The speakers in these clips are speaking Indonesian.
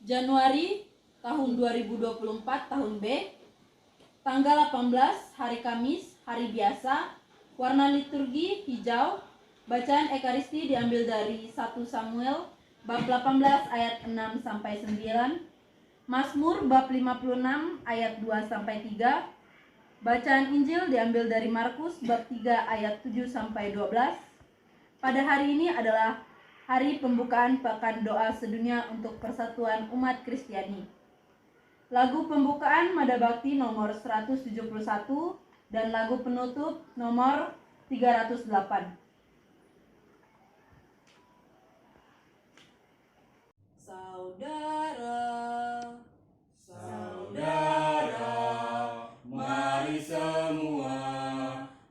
Januari tahun 2024 tahun B. Tanggal 18 hari Kamis, hari biasa. Warna liturgi hijau. Bacaan Ekaristi diambil dari 1 Samuel bab 18 ayat 6 sampai 9. Mazmur bab 56 ayat 2 sampai 3. Bacaan Injil diambil dari Markus bab 3 ayat 7 sampai 12. Pada hari ini adalah hari pembukaan Pekan Doa Sedunia untuk Persatuan Umat Kristiani. Lagu pembukaan Mada Bakti nomor 171 dan lagu penutup nomor 308. Saudara, mari semua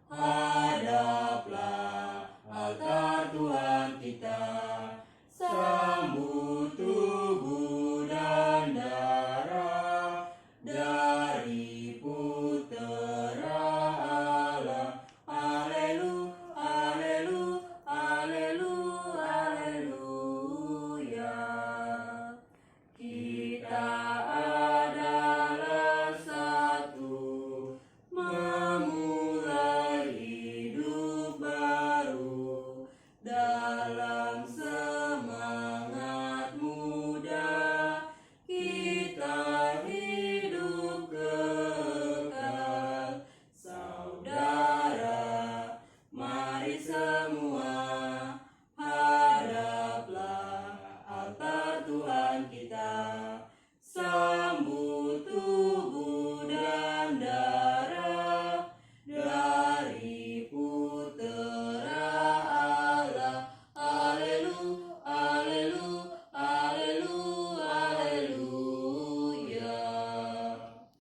hadaplah altar Tuhan kita, sambut tubuh dan darah dari putera Allah. Haleluya. Kita adalah satu, memulai hidup baru dalam semangat muda. Kita hidup kekal. Saudara, mari semua hadaplah altar Tuhan kita, sambut tubuh dan darah dari putera Allah. Haleluya.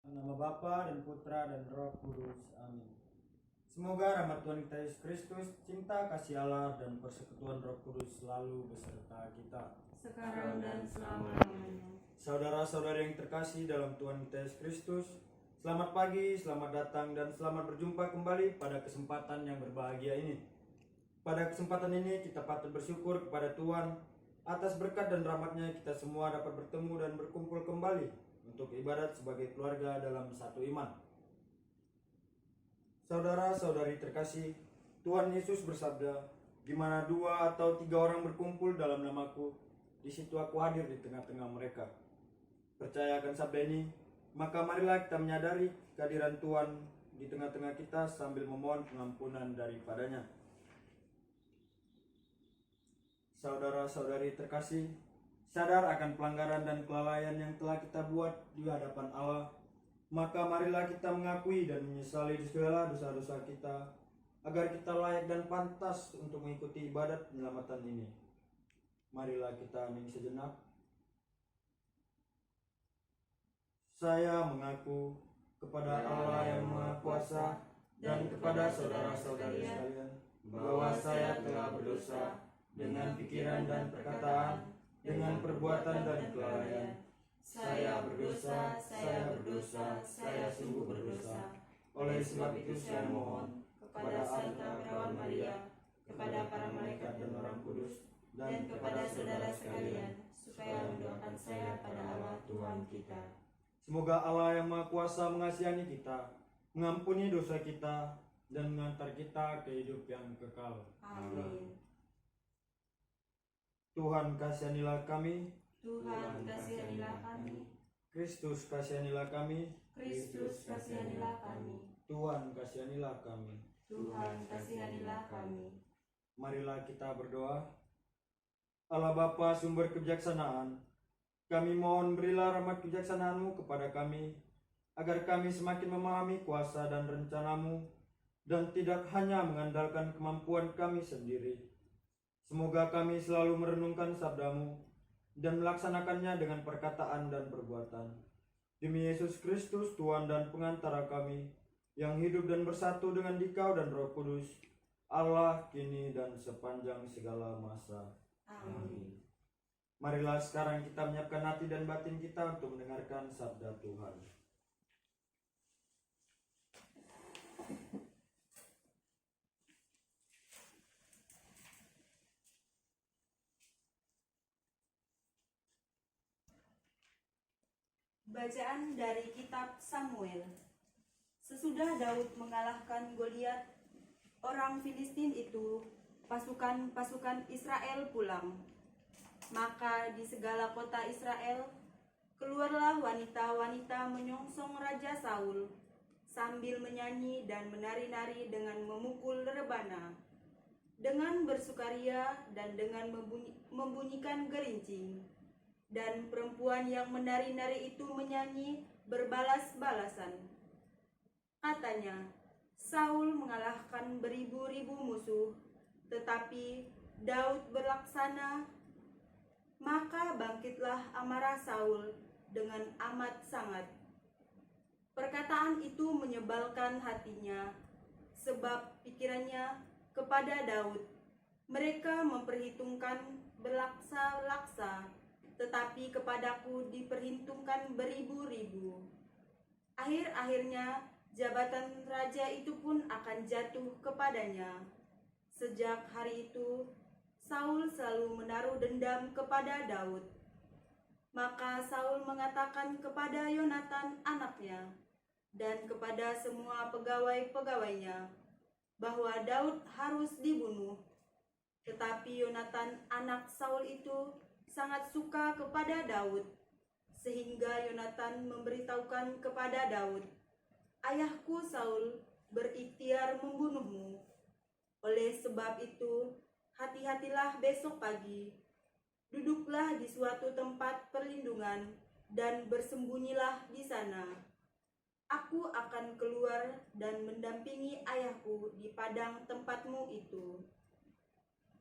Nama Bapa dan Putra dan Roh Kudus. Amin. Semoga rahmat Tuhan kita Yesus Kristus, cinta kasih Allah dan persekutuan Roh Kudus selalu beserta kita, sekarang dan selama-lamanya. Saudara-saudara yang terkasih dalam Tuhan kita Yesus Kristus, selamat pagi, selamat datang dan selamat berjumpa kembali pada kesempatan yang berbahagia ini. Pada kesempatan ini kita patut bersyukur kepada Tuhan atas berkat dan rahmat-Nya kita semua dapat bertemu dan berkumpul kembali untuk ibadat sebagai keluarga dalam satu iman. Saudara-saudari terkasih, Tuhan Yesus bersabda, "Di mana 2 atau 3 orang berkumpul dalam namaku, di situ aku hadir di tengah-tengah mereka." Percaya akan sabda ini, maka marilah kita menyadari kehadiran Tuhan di tengah-tengah kita sambil memohon pengampunan daripadanya. Saudara-saudari terkasih, sadar akan pelanggaran dan kelalaian yang telah kita buat di hadapan Allah, maka marilah kita mengakui dan menyesali segala dosa-dosa kita, agar kita layak dan pantas untuk mengikuti ibadat penyelamatan ini. Marilah kita hening sejenak. Saya mengaku kepada Allah yang Maha Kuasa dan kepada saudara-saudari sekalian bahwa saya telah berdosa dengan pikiran dan perkataan, dengan perbuatan dan kelalaian. Saya berdosa, saya sungguh berdosa. Oleh sebab itu saya mohon kepada Santa Perawan Maria, kepada para malaikat dan orang kudus, dan kepada saudara sekalian, supaya mendoakan saya pada Allah Tuhan kita. Semoga Allah yang Maha Kuasa mengasihani kita, mengampuni dosa kita, dan mengantar kita ke hidup yang kekal. Amin. Tuhan kasihanilah kami. Tuhan kasihanilah kami. Kristus kasihanilah kami. Kristus kasihanilah kami. Tuhan kasihanilah kami. Tuhan kasihanilah kami. Marilah kita berdoa. Allah Bapa sumber kebijaksanaan, kami mohon berilah rahmat kebijaksanaan-Mu kepada kami, agar kami semakin memahami kuasa dan rencana-Mu, dan tidak hanya mengandalkan kemampuan kami sendiri. Semoga kami selalu merenungkan sabda-Mu, dan melaksanakannya dengan perkataan dan perbuatan. Demi Yesus Kristus, Tuhan dan pengantara kami, yang hidup dan bersatu dengan Dikau dan Roh Kudus, Allah kini dan sepanjang segala masa. Amin. Marilah sekarang kita menyiapkan hati dan batin kita untuk mendengarkan sabda Tuhan. Bacaan dari kitab Samuel. Sesudah Daud mengalahkan Goliat, orang Filistin itu, pasukan-pasukan Israel pulang. Maka di segala kota Israel keluarlah wanita-wanita menyongsong Raja Saul sambil menyanyi dan menari-nari dengan memukul rebana, dengan bersukaria dan dengan membunyikan gerincing. Dan perempuan yang menari-nari itu menyanyi berbalas-balasan. Katanya, Saul mengalahkan beribu-ribu musuh, tetapi Daud berlaksana. Maka bangkitlah amarah Saul dengan amat sangat. Perkataan itu menyebalkan hatinya, sebab pikirannya kepada Daud. Mereka memperhitungkan berlaksa-laksa, tetapi kepadaku diperhitungkan beribu-ribu. Akhir-akhirnya jabatan raja itu pun akan jatuh kepadanya. Sejak hari itu, Saul selalu menaruh dendam kepada Daud. Maka Saul mengatakan kepada Yonatan anaknya dan kepada semua pegawai-pegawainya bahwa Daud harus dibunuh. Tetapi Yonatan anak Saul itu sangat suka kepada Daud, sehingga Yonatan memberitahukan kepada Daud, "Ayahku Saul berikhtiar membunuhmu. Oleh sebab itu, hati-hatilah besok pagi. Duduklah di suatu tempat perlindungan dan bersembunyilah di sana. Aku akan keluar dan mendampingi ayahku di padang tempatmu itu.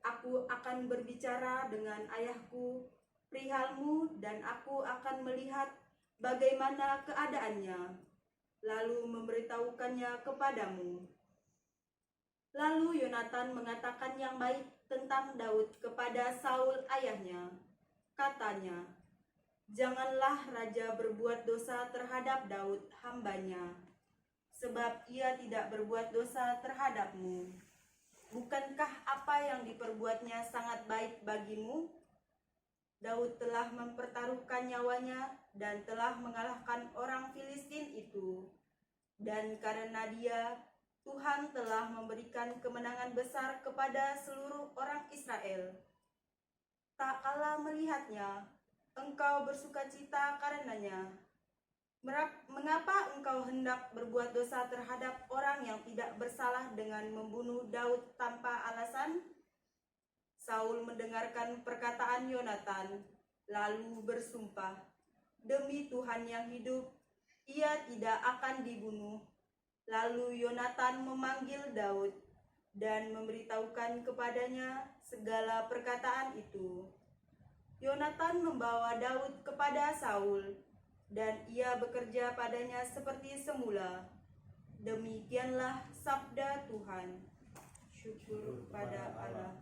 Aku akan berbicara dengan ayahku perihalmu dan aku akan melihat bagaimana keadaannya, lalu memberitahukannya kepadamu." Lalu Yonatan mengatakan yang baik tentang Daud kepada Saul ayahnya. Katanya, "Janganlah raja berbuat dosa terhadap Daud hambanya, sebab ia tidak berbuat dosa terhadapmu. Bukankah apa yang diperbuatnya sangat baik bagimu? Daud telah mempertaruhkan nyawanya dan telah mengalahkan orang Filistin itu. Dan karena dia, Tuhan telah memberikan kemenangan besar kepada seluruh orang Israel. Tak kalah melihatnya, engkau bersukacita karenanya. Mengapa engkau hendak berbuat dosa terhadap orang yang tidak bersalah dengan membunuh Daud tanpa alasan?" Saul mendengarkan perkataan Yonatan, lalu bersumpah, "Demi Tuhan yang hidup, ia tidak akan dibunuh." Lalu Yonatan memanggil Daud dan memberitahukan kepadanya segala perkataan itu. Yonatan membawa Daud kepada Saul, dan ia bekerja padanya seperti semula. Demikianlah sabda Tuhan. Syukur pada Allah.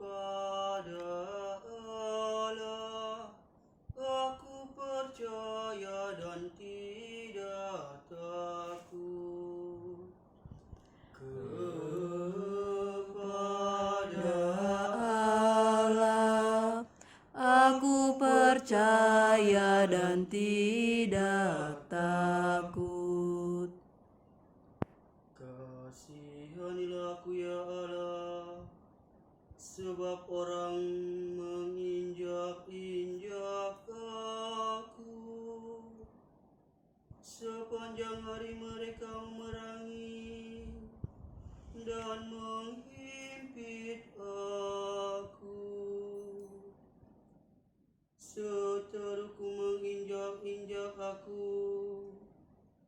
Kepada Allah aku percaya dan tidak takut. Kepada Allah aku percaya dan tidak takut. Kasihanilah aku ya Allah, sebab orang menginjak-injak aku. Sepanjang hari mereka memerangi dan menghimpit aku. Seteruku menginjak-injak aku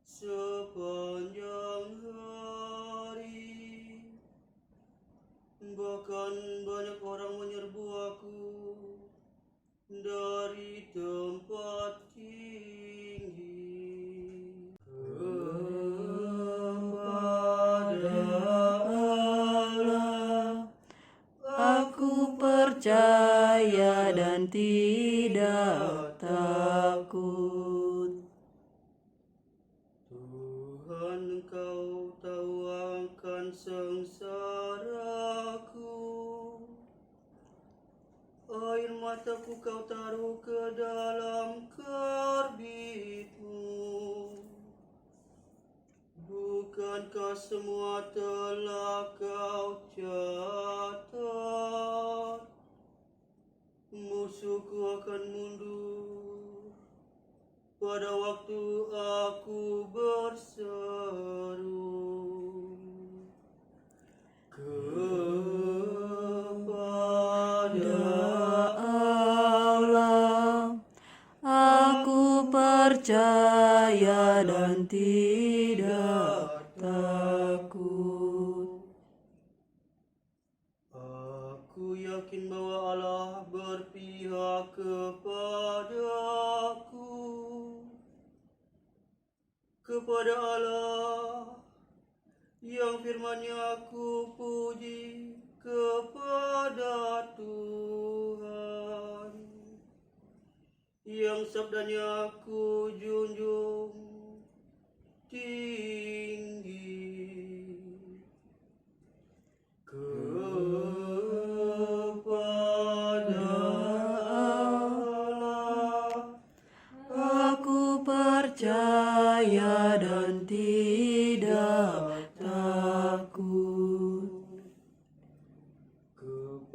sepanjang hari. Bahkan banyak orang menyerbu aku dari tempat tinggi. Kepada Allah aku percaya percaya dan tidak takut. Tuhan, Engkau tahu akan sengsaraku. Air mataku Kau taruh ke dalam karbitmu. Bukankah semua telah Kau catat? Musuhku akan mundur pada waktu aku berseru kepada Allah, aku percaya dan tidak takut. Aku yakin bahwa Allah berpihak kepadaku. Kepada Allah yang firman-Nya aku puji, kepada Tuhan yang sabdanya aku junjung tinggi. Kepada Allah Aku percaya dan tidak takut.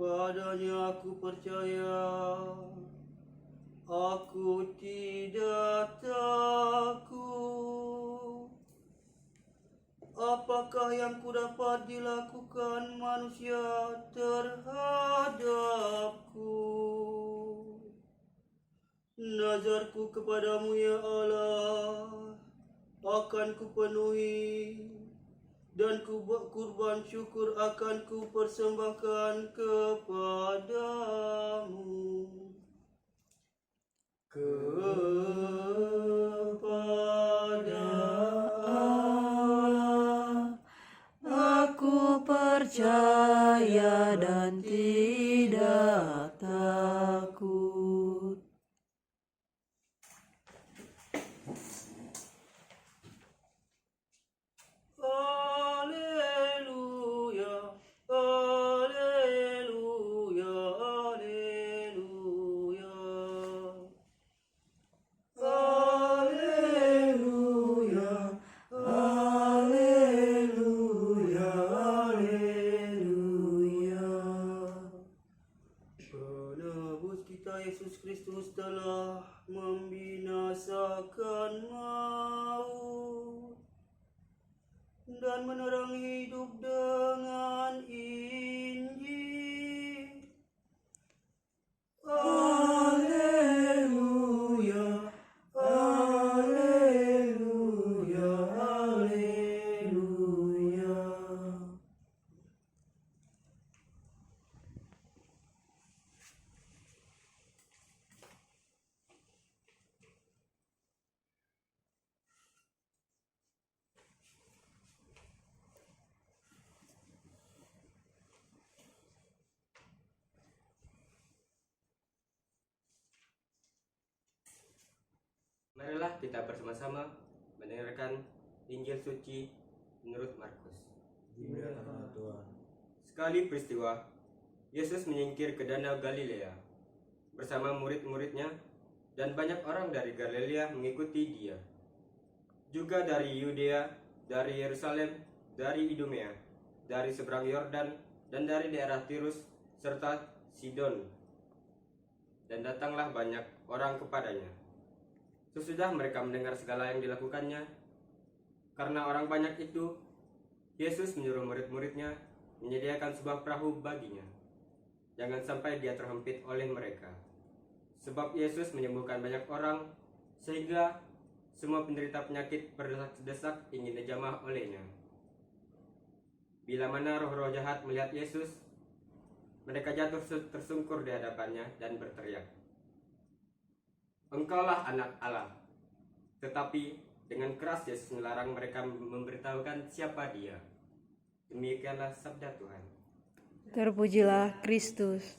kepadanya aku percaya, aku tidak takut. Apakah yang kudapat dilakukan manusia terhadapku? Nazarku kepadamu ya Allah akan kupenuhi, dan kurban syukur akan kupersembahkan kepadamu. Kepada Allah, aku percaya dan tidak takut. Haleluya, haleluya, haleluya. Haleluya, haleluya, haleluya. Penebus kita Yesus Kristus telah membinasakan maut dan menerangi hidup dengan Injil. Haleluya, haleluya, haleluya. Marilah kita bersama-sama mendengarkan Injil suci menurut Markus. Dimuliakanlah Tuhan. Sekali peristiwa, Yesus menyingkir ke Danau Galilea bersama murid-muridnya, dan banyak orang dari Galilea mengikuti dia. Juga dari Yudea, dari Yerusalem, dari Idumea, dari seberang Yordan, dan dari daerah Tirus serta Sidon. Dan datanglah banyak orang kepadanya. Sesudah mereka mendengar segala yang dilakukannya, karena orang banyak itu, Yesus menyuruh murid-muridnya menyediakan sebuah perahu baginya. Jangan sampai dia terhempit oleh mereka. Sebab Yesus menyembuhkan banyak orang, sehingga semua penderita penyakit berdesak-desak ingin dijamah olehnya. Bila mana roh-roh jahat melihat Yesus, mereka jatuh tersungkur di hadapannya dan berteriak, "Engkaulah anak Allah." Tetapi dengan keras Yesus melarang mereka memberitahukan siapa dia. Demikianlah sabda Tuhan. Terpujilah Kristus.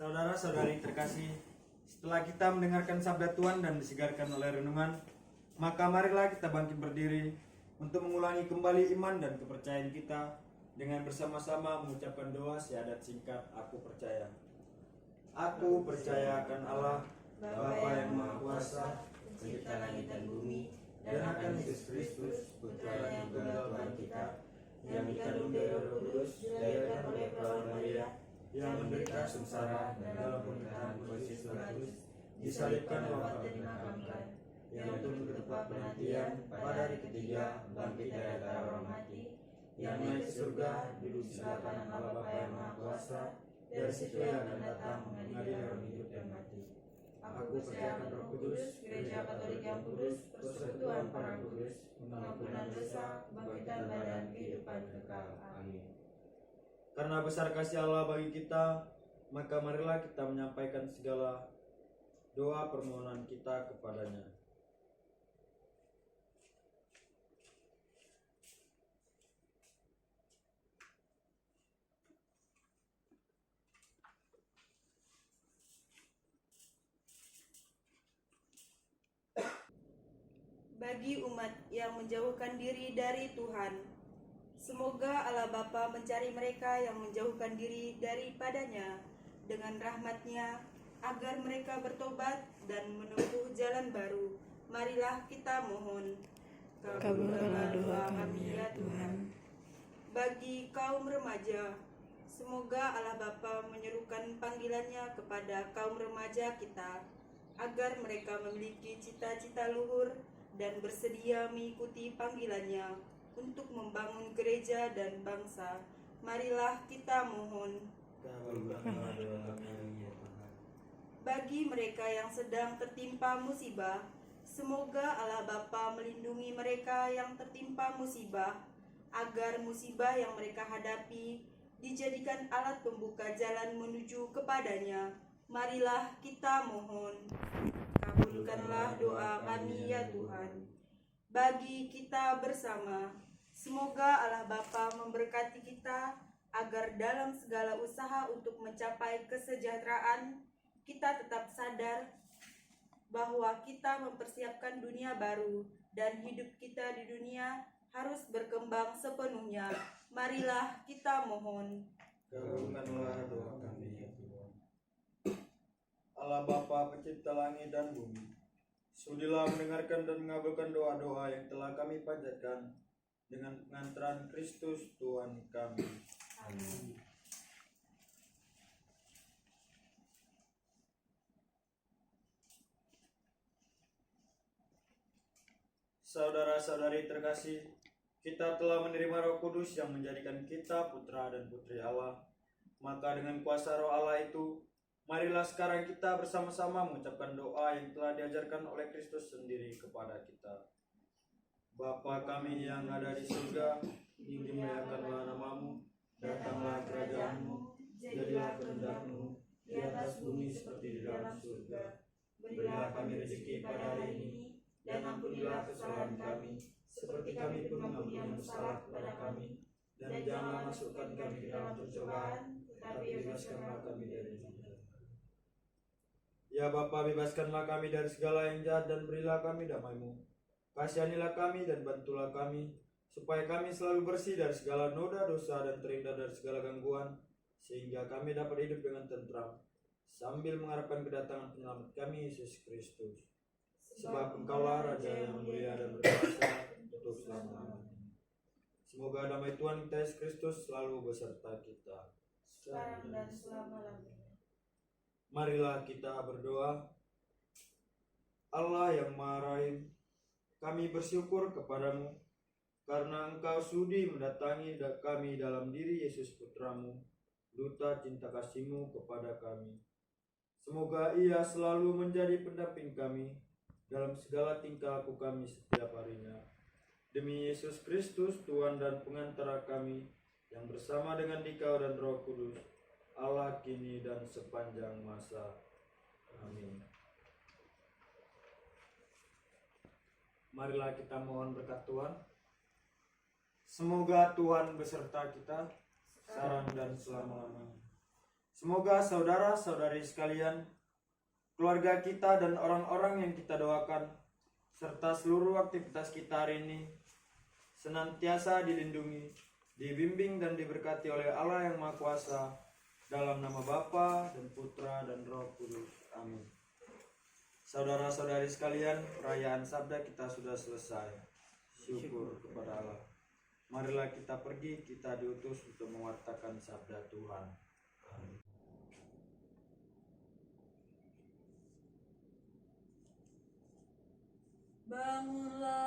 Saudara-saudari terkasih, setelah kita mendengarkan sabda Tuhan dan disegarkan oleh renungan, maka marilah kita bangkit berdiri untuk mengulangi kembali iman dan kepercayaan kita dengan bersama-sama mengucapkan doa syahadat singkat Aku Percaya. Aku percaya akan Allah, Bapa yang Maha Kuasa, Pencipta langit dan bumi, dan akan Yesus Kristus, Putra yang tunggal Tuhan kita, yang dikandung dari Roh Kudus, dilahirkan oleh perawan Maria, yang menderita sengsara dan dalam pemerintahan Pontius Pilatus, disalibkan, wafat dan dimakamkan, yang turun ke tempat penantian, pada hari ketiga bangkit dari antara orang mati, yang naik ke surga, duduk di sebelah kanan Allah Bapa yang Maha Kuasa, dari situ yang akan datang mengadili orang hidup dan mati. Aku percaya akan Roh Kudus, Gereja Katolik yang kudus, persekutuan para kudus, pengampunan dosa, kebangkitan badan, kehidupan kekal. Amin. Karena besar kasih Allah bagi kita, maka marilah kita menyampaikan segala doa permohonan kita kepadanya. Bagi umat yang menjauhkan diri dari Tuhan, semoga Allah Bapa mencari mereka yang menjauhkan diri daripadanya dengan rahmat-Nya, agar mereka bertobat dan menempuh jalan baru. Marilah kita mohon. Kabulkanlah doa kami ya Tuhan. Bagi kaum remaja, semoga Allah Bapa menyerukan panggilannya kepada kaum remaja kita, agar mereka memiliki cita-cita luhur dan bersedia mengikuti panggilannya untuk membangun gereja dan bangsa. Marilah kita mohon. Kabulkanlah doa kami ya Tuhan. Bagi mereka yang sedang tertimpa musibah, semoga Allah Bapa melindungi mereka yang tertimpa musibah, agar musibah yang mereka hadapi dijadikan alat pembuka jalan menuju kepadanya. Marilah kita mohon. Kabulkanlah doa kami ya Tuhan. Bagi kita bersama, semoga Allah Bapa memberkati kita, agar dalam segala usaha untuk mencapai kesejahteraan, kita tetap sadar bahwa kita mempersiapkan dunia baru dan hidup kita di dunia harus berkembang sepenuhnya. Marilah kita mohon. Kabulkanlah doa kami ya Tuhan. Allah Bapa Pencipta langit dan bumi, sudilah mendengarkan dan mengabulkan doa-doa yang telah kami panjatkan dengan pengantaran Kristus Tuhan kami. Amin. Saudara-saudari terkasih, kita telah menerima Roh Kudus yang menjadikan kita putra dan putri Allah. Maka dengan kuasa Roh Allah itu, marilah sekarang kita bersama-sama mengucapkan doa yang telah diajarkan oleh Kristus sendiri kepada kita. Bapa kami yang ada di surga, dimuliakanlah namamu, datanglah kerajaanmu, jadilah kehendak-Mu di atas bumi seperti di dalam surga. Berilah kami rezeki pada hari ini, dan ampunilah kesalahan kami, seperti kami pun mengampuni yang bersalah kepada kami. Dan janganlah masukkan kami ke dalam pencobaan, tetapi bebaskanlah kami dari jahat. Ya Bapa, bebaskanlah kami dari segala yang jahat dan berilah kami damai-Mu. Kasihanilah kami dan bantulah kami, supaya kami selalu bersih dari segala noda dosa dan terhindar dari segala gangguan, sehingga kami dapat hidup dengan tentram, sambil mengharapkan kedatangan penyelamat kami, Yesus Kristus. Sebab Engkaulah Raja yang mulia dan berkuasa untuk selama-lamanya. Semoga damai Tuhan kita Yesus Kristus selalu beserta kita, Sekarang dan selama-lamanya. Marilah kita berdoa. Allah yang Maha Rahim, kami bersyukur kepadamu karena Engkau sudi mendatangi kami dalam diri Yesus Putramu, duta cinta kasih-Mu kepada kami. Semoga Ia selalu menjadi pendamping kami dalam segala tingkah laku kami setiap harinya. Demi Yesus Kristus, Tuhan dan pengantara kami, yang bersama dengan Dikau dan Roh Kudus, Allah kini dan sepanjang masa. Amin. Marilah kita mohon berkat Tuhan. Semoga Tuhan beserta kita sekarang dan selama-lamanya. Semoga saudara-saudari sekalian, keluarga kita dan orang-orang yang kita doakan, serta seluruh aktivitas kita hari ini senantiasa dilindungi, dibimbing dan diberkati oleh Allah yang Maha Kuasa, dalam nama Bapa dan Putra dan Roh Kudus. Amin. Saudara-saudari sekalian, perayaan sabda kita sudah selesai. Syukur kepada Allah. Marilah kita pergi, kita diutus untuk mewartakan sabda Tuhan. Amin. Bangunlah